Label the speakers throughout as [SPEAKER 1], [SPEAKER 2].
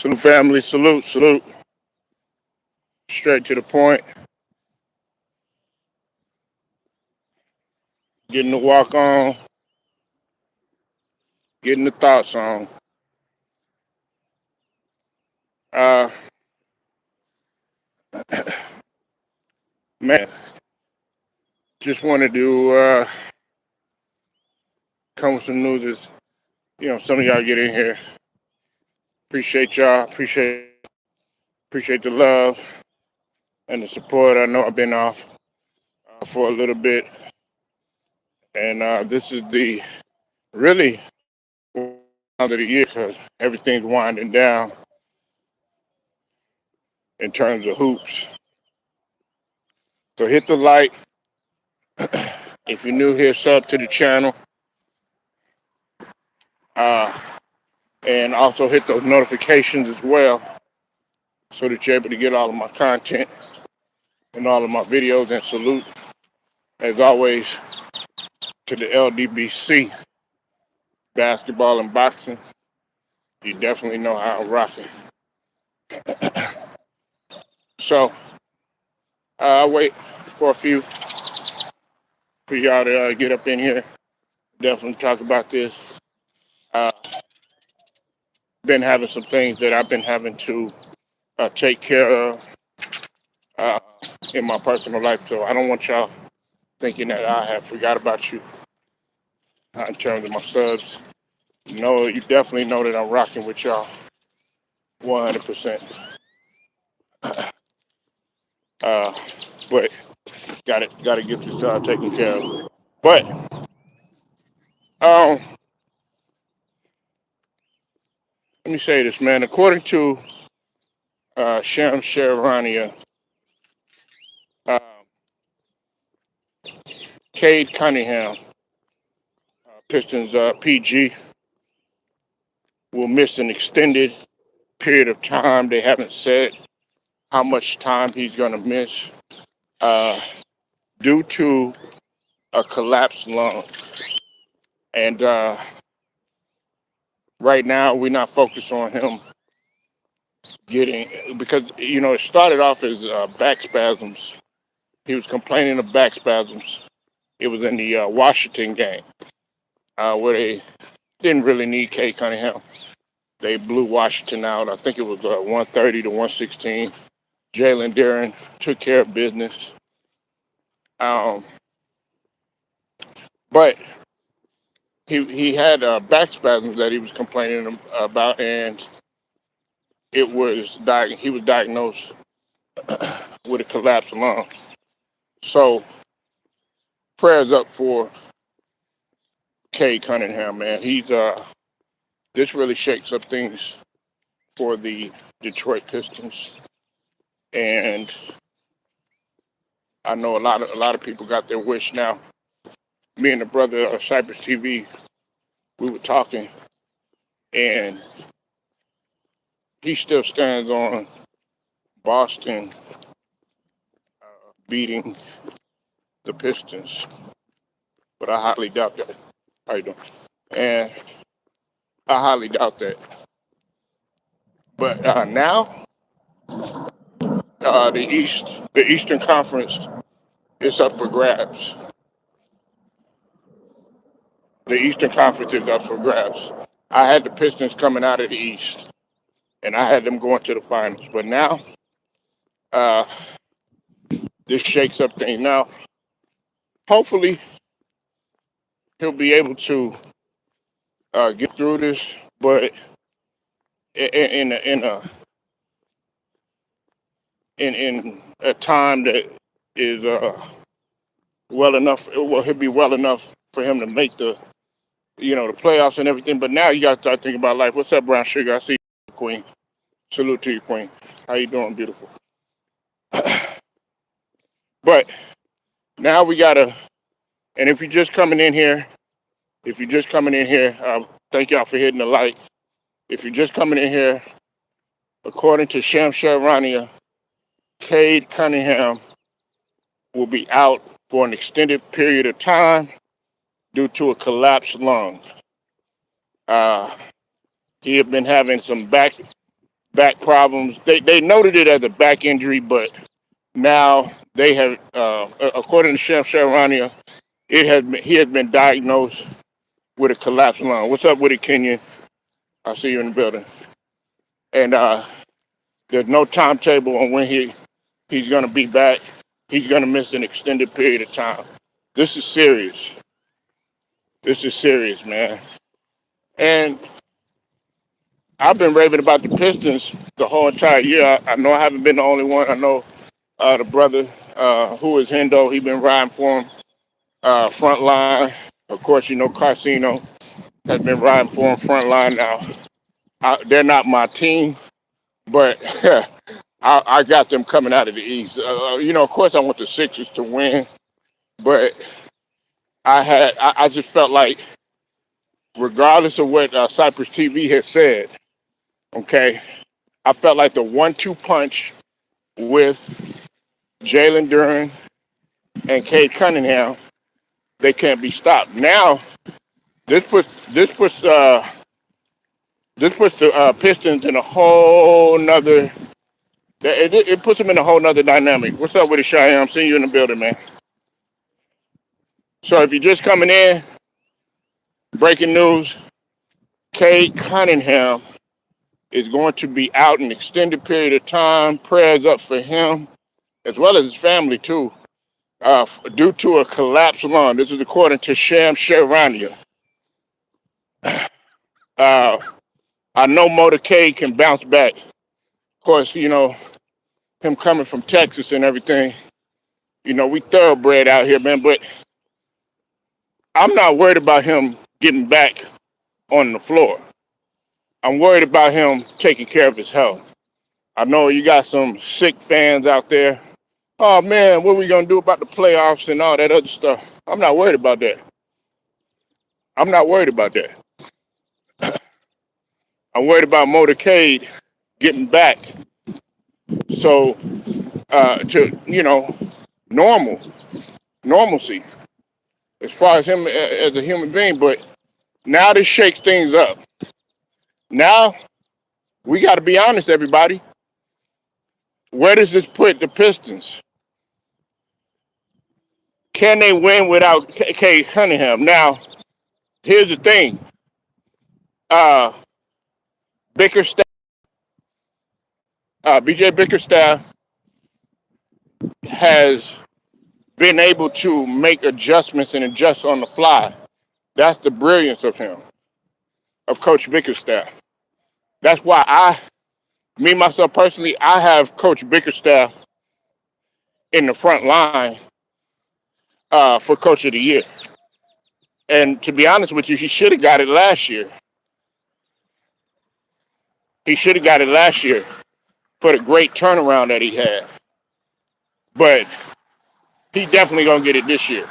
[SPEAKER 1] Salute, family. Salute, salute. Straight to the point. Getting the walk on. Getting the thoughts on. Uh, Man, just wanted to come with some news. Some of y'all get in here. Appreciate y'all. Appreciate the love and the support. I know I've been off for a little bit, and this is the really end of the year because everything's winding down in terms of hoops. So hit the like. If you're new here, sub to the channel. And also hit those notifications as well so that you're able to get all of my content and all of my videos. And salute, as always, to the LDBC, basketball and boxing. You definitely know how I'm rocking. So, I'll wait for y'all to get up in here. Definitely talk about this. Been having some things that I've been having to take care of in my personal life, so I don't want y'all thinking that I have forgot about you in terms of my subs. You definitely know that I'm rocking with y'all 100%. But gotta get this taken care of. But let me say this, man. According to Sham Sharania, uh, Cade Cunningham, Pistons PG, will miss an extended period of time. They haven't said how much time he's gonna miss due to a collapsed lung. And right now, we're not focused on him because it started off as back spasms. He was complaining of back spasms. It was in the Washington game where they didn't really need Cade Cunningham. They blew Washington out. I think it was 130 to 116. Jalen Duren took care of business. But he had back spasms that he was complaining about, and he was diagnosed with a collapsed lung. So prayers up for Cade Cunningham, man. This really shakes up things for the Detroit Pistons, and I know a lot of people got their wish now. Me and the brother Cypress TV, we were talking, and he still stands on Boston beating the Pistons, but I highly doubt that. How you doing? And I highly doubt that. But now, the Eastern Conference is up for grabs. The Eastern Conference is up for grabs. I had the Pistons coming out of the East, and I had them going to the finals. But now, this shakes up things. Now, hopefully, he'll be able to get through this, but in a time that is well enough. Well, he'll be well enough for him to make the playoffs and everything. But now you got to start thinking about life. What's up, Brown Sugar? I see you, Queen. Salute to you, Queen. How you doing, beautiful? But now we gotta. And if you're just coming in here, thank y'all for hitting the like. If you're just coming in here, according to Sham Sharania, Cade Cunningham will be out for an extended period of time due to a collapsed lung. He had been having some back back problems. They noted it as a back injury, but now they have, according to Chef Sharania, he has been diagnosed with a collapsed lung. What's up with it, Kenyon? I see you in the building. And there's no timetable on when he's going to be back. He's going to miss an extended period of time. This is serious. This is serious, man. And I've been raving about the Pistons the whole entire year. I know I haven't been the only one. I know the brother who is Hendo, he been riding for him front line. Of course, you know Carcino has been riding for him front line now. They're not my team, but I got them coming out of the East. Of course, I want the Sixers to win, but I just felt like, regardless of what Cypress TV has said, okay, I felt like the 1-2 punch with Jalen Duren and Cade Cunningham, they can't be stopped. Now, this puts the Pistons in a whole nother. It puts them in a whole nother dynamic. What's up with it, Cheyenne? I'm seeing you in the building, man. So if you're just coming in, breaking news: Cade Cunningham is going to be out an extended period of time. Prayers up for him, as well as his family too, due to a collapsed lung. This is according to Sham Sharania. I know Motorcade can bounce back. Of course, him coming from Texas and everything. We thoroughbred out here, man. But I'm not worried about him getting back on the floor. I'm worried about him taking care of his health. I know you got some sick fans out there. Oh, man, what are we going to do about the playoffs and all that other stuff? I'm not worried about that. I'm not worried about that. I'm worried about Motorcade getting back. So, to, normalcy as far as him as a human being. But now this shakes things up. Now, we got to be honest, everybody. Where does this put the Pistons? Can they win without Cade Cunningham? Now, here's the thing. Bickerstaff, BJ Bickerstaff has been able to make adjustments and adjust on the fly. That's the brilliance of him, of Coach Bickerstaff. That's why myself personally, I have Coach Bickerstaff in the front line for Coach of the Year. And to be honest with you, he should have got it last year. He should have got it last year for the great turnaround that he had. But he definitely going to get it this year.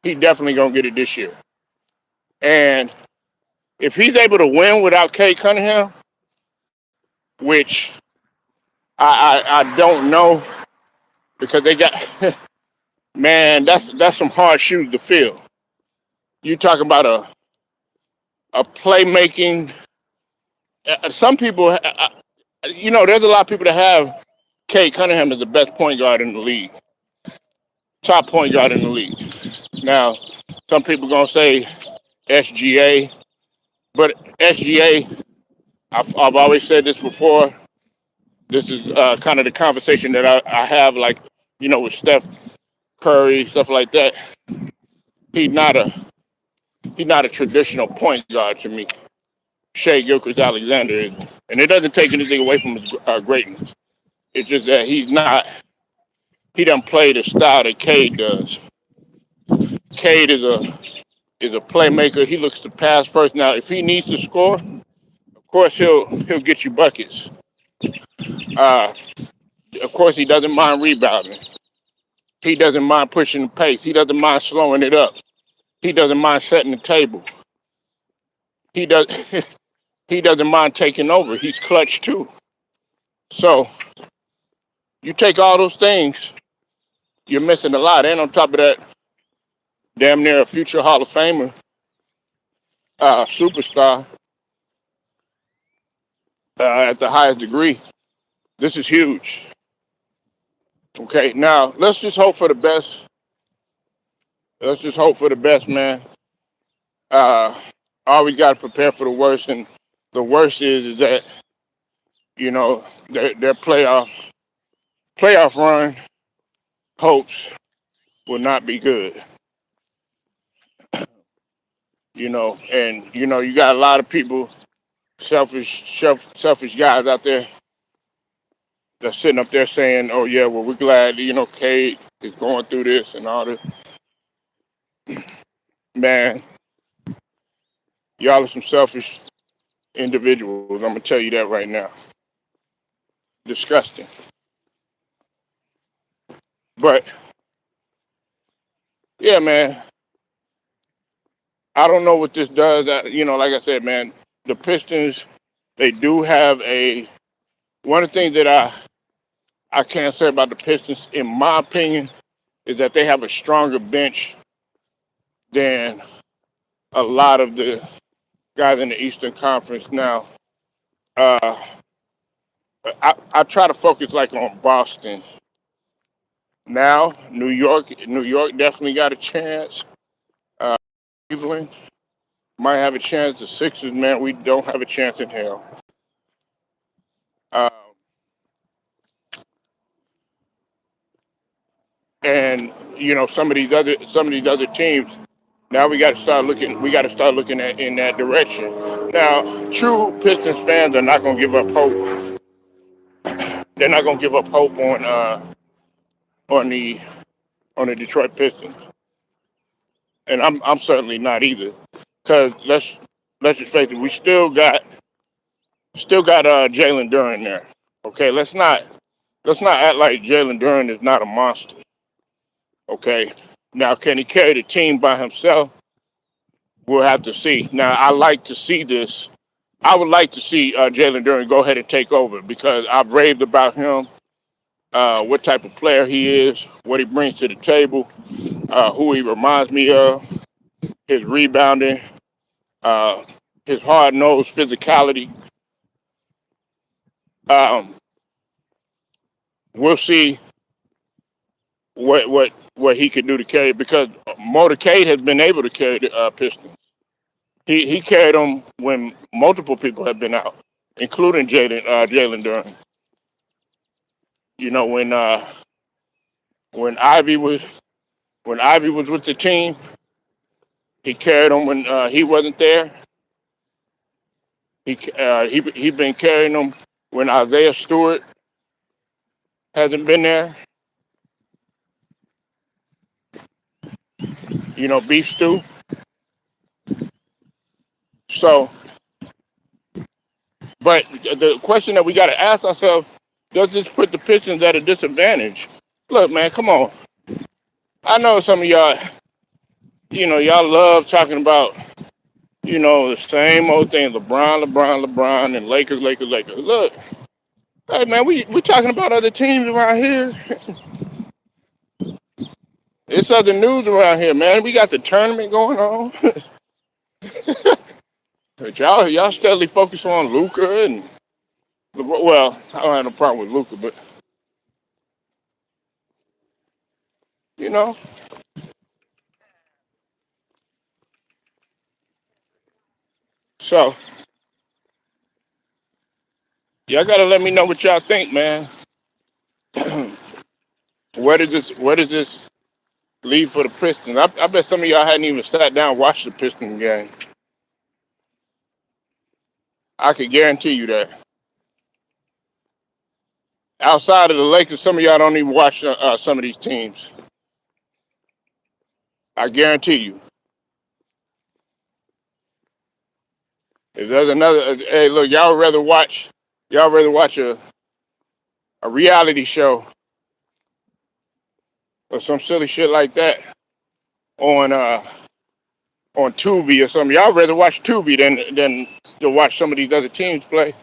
[SPEAKER 1] He definitely going to get it this year. And if he's able to win without Cade Cunningham, which I don't know, because they got, man, that's some hard shoes to fill. You talking about a playmaking. Some people, there's a lot of people that have Cade Cunningham as the best point guard in the league, top point guard in the league. Now, some people gonna say SGA, but SGA, I've always said this before. This is kind of the conversation that I have, like, with Steph Curry, stuff like that. He's not a traditional point guard to me. Shea Gilchrist-Alexander is, and it doesn't take anything away from his greatness. It's just that he doesn't play the style that Cade does. Cade is a playmaker. He looks to pass first. Now, if he needs to score, of course he'll get you buckets. Of course, he doesn't mind rebounding. He doesn't mind pushing the pace. He doesn't mind slowing it up. He doesn't mind setting the table. He doesn't mind taking over. He's clutch too. So you take all those things, you're missing a lot. And on top of that, damn near a future Hall of Famer, superstar. at the highest degree. This is huge. Okay, now let's just hope for the best. Let's just hope for the best, man. Uh, always got to prepare for the worst, and the worst is that their playoff run hopes will not be good. And you got a lot of people, selfish guys out there that's sitting up there saying, "Oh yeah, well we're glad Cade is going through this and all this." Man, y'all are some selfish individuals. I'm gonna tell you that right now. Disgusting. But yeah, man, I don't know what this does. Like I said, man, the Pistons, they do have one of the things that I can't say about the Pistons, in my opinion, is that they have a stronger bench than a lot of the guys in the Eastern Conference. Now, uh, I try to focus like on Boston. Now, New York definitely got a chance. Uh, Cleveland might have a chance. The Sixers, man, we don't have a chance in hell. Uh, and some of these other teams. Now we got to start looking. We got to start looking at in that direction. Now, true Pistons fans are not going to give up hope. They're not going to give up hope on the on the Detroit Pistons, and I'm certainly not either. Because let's just face it, we still got Jalen Duren there. Okay, let's not act like Jalen Duren is not a monster. Okay, now can he carry the team by himself? We'll have to see. Now I like to see this. I would like to see Jalen Duren go ahead and take over because I've raved about him, what type of player he is, what he brings to the table, who he reminds me of, his rebounding, uh, his hard-nosed physicality. Um, we'll see what he could do to carry because Cade has been able to carry the Pistons. He carried them when multiple people have been out, including Jalen Duren. When when Ivy was when Ivy was with the team, he carried them when he wasn't there. He been carrying them when Isaiah Stewart hasn't been there. Beef stew. So, but the question that we got to ask ourselves: does this put the Pistons at a disadvantage? Look, man, come on. I know some of y'all, y'all love talking about, the same old thing: LeBron, and Lakers. Look, hey, man, we talking about other teams around here. It's other news around here, man. We got the tournament going on. But y'all steadily focus on Luca and well, I don't have no problem with Luca, but you know, so y'all gotta let me know what y'all think, man. Where does this leave for the Pistons? I bet some of y'all hadn't even sat down and watched the Pistons game. I could guarantee you that. Outside of the Lakers, some of y'all don't even watch some of these teams. I guarantee you. If there's another, hey, look, y'all rather watch a reality show or some silly shit like that on on Tubi or something. Y'all rather watch Tubi than to watch some of these other teams play.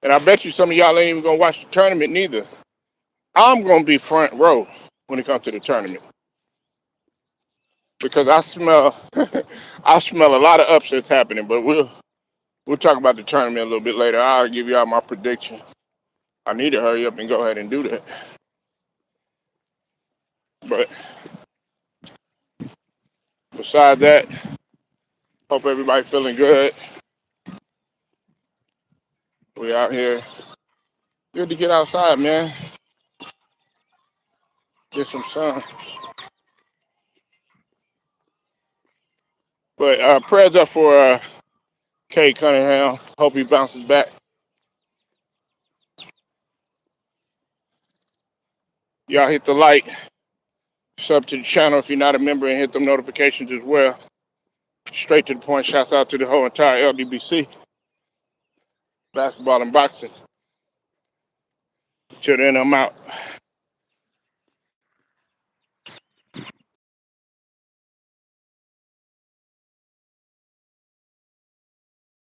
[SPEAKER 1] And I bet you some of y'all ain't even gonna watch the tournament neither. I'm gonna be front row when it comes to the tournament because I smell I smell a lot of upsets happening. But we'll We'll talk about the tournament a little bit later. I'll give y'all my prediction. I need to hurry up and go ahead and do that. But besides that, hope everybody feeling good. We out here. Good to get outside, man. Get some sun. But prayers up for Cade Cunningham. Hope he bounces back. Y'all hit the like. Sub to the channel if you're not a member and hit them notifications as well. Straight to the point. Shouts out to the whole entire LDBC. Basketball and boxing. Till then, I'm out.